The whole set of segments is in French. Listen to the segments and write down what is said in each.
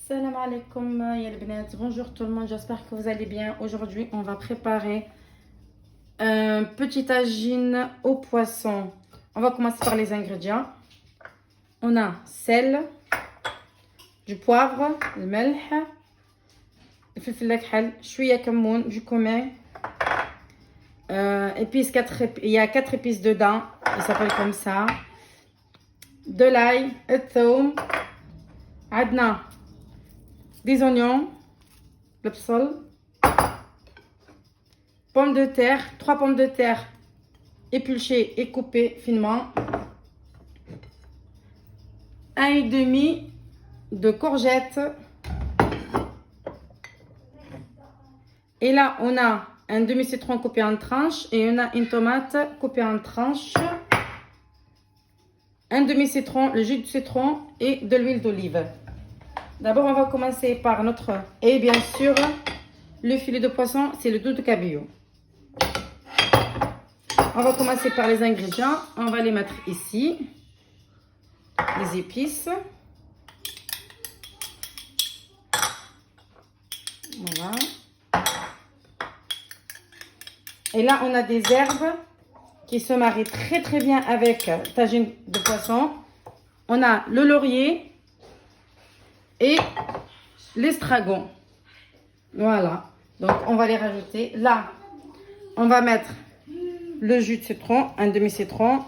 Salam alaikum, ya les bnat. Bonjour tout le monde, j'espère que vous allez bien. Aujourd'hui, on va préparer un petit tagine au poisson. On va commencer par les ingrédients. On a sel, du poivre, le melh, le filfil akhal, chouïa kamoun, du cumin, épices, il y a 4 épices dedans, il s'appelle comme ça. De l'ail, le thum, adna, des oignons, le psal, pommes de terre, 3 pommes de terre épluchées et coupées finement, 1,5 de courgettes. Et là, on a un demi-citron coupé en tranches et on a une tomate coupée en tranches, un demi-citron, le jus de citron et de l'huile d'olive. D'abord, on va commencer par notre... Et bien sûr, le filet de poisson, c'est le doudou cabillaud. On va commencer par les ingrédients. On va les mettre ici. Les épices. Voilà. Et là, on a des herbes qui se marient très très bien avec tagine de poisson. On a le laurier et l'estragon. Voilà. Donc, on va les rajouter. Là, on va mettre le jus de citron, un demi-citron.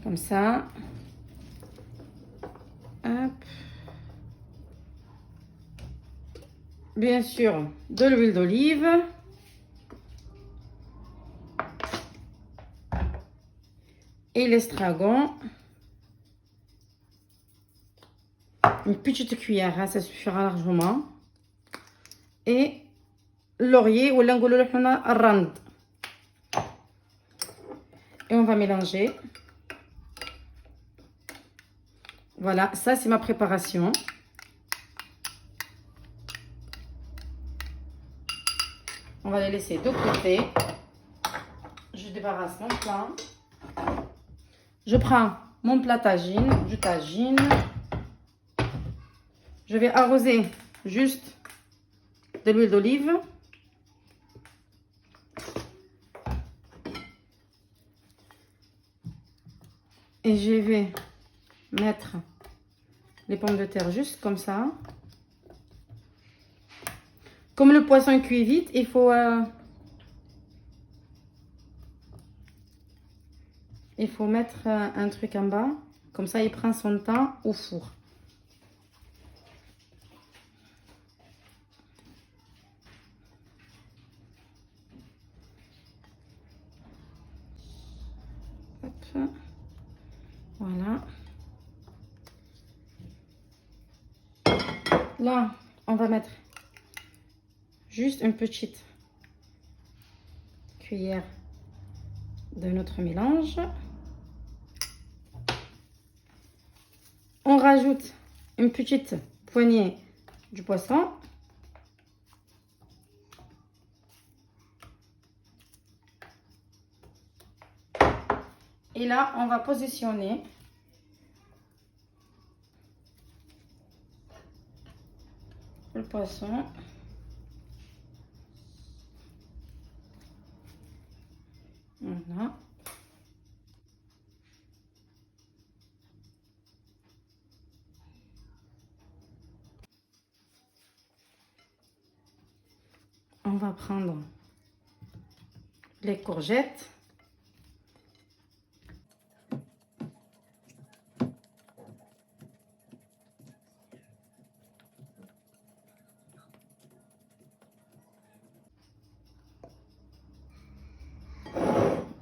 Comme ça. Hop. Bien sûr, de l'huile d'olive. Et l'estragon. Une petite cuillère, hein, ça suffira largement. Et laurier ou l'angolo rand. Et on va mélanger. Voilà, ça c'est ma préparation. On va les laisser de côté. Je débarrasse mon plat. Je prends mon plat tagine, du tagine. Je vais arroser juste de l'huile d'olive. Et je vais mettre les pommes de terre juste comme ça. Comme le poisson cuit vite, il faut mettre un truc en bas. Comme ça, il prend son temps au four. Hop. Voilà. Là, on va mettre juste une petite cuillère de notre mélange. On rajoute une petite poignée du poisson. Et là, on va positionner le poisson. Voilà. On va prendre les courgettes.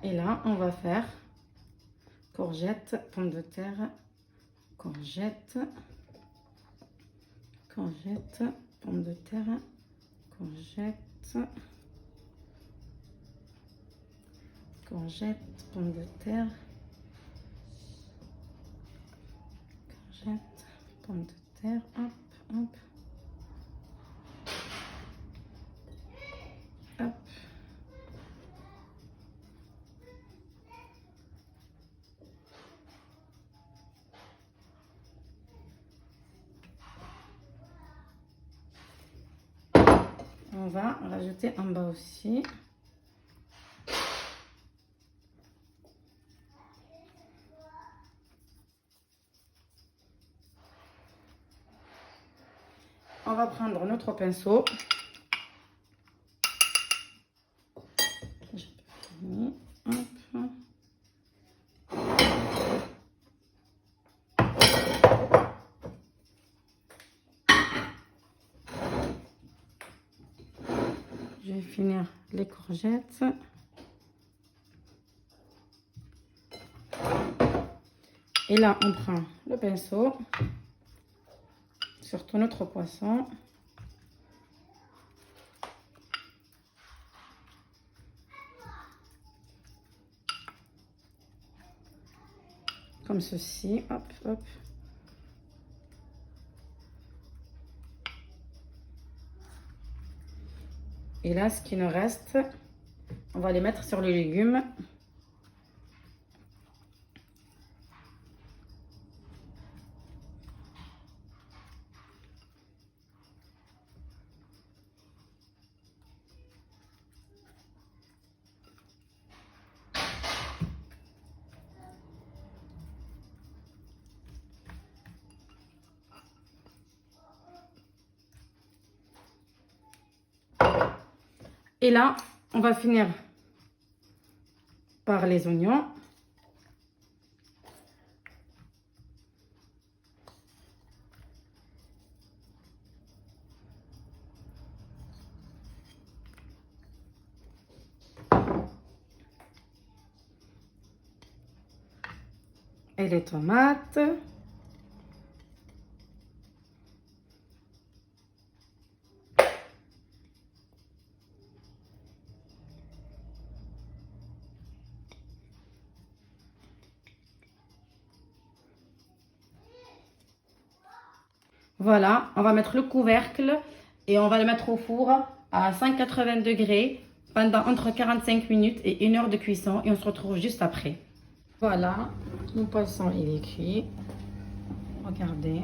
Et là, on va faire courgettes, pommes de terre, courgettes, courgettes, pommes de terre, courgettes, courgettes, pommes de terre, courgettes, pommes de terre, hop, hop, hop. On va rajouter en bas aussi. On va prendre notre pinceau. Hop. Je vais finir les courgettes. Et là, on prend le pinceau sur tout notre poisson. Comme ceci, hop, hop. Et là, ce qui nous reste, on va les mettre sur les légumes. Et là, on va finir par les oignons. Et les tomates. Voilà, on va mettre le couvercle et on va le mettre au four à 180 degrés pendant entre 45 minutes et 1 heure de cuisson et on se retrouve juste après. Voilà, mon poisson il est cuit. Regardez.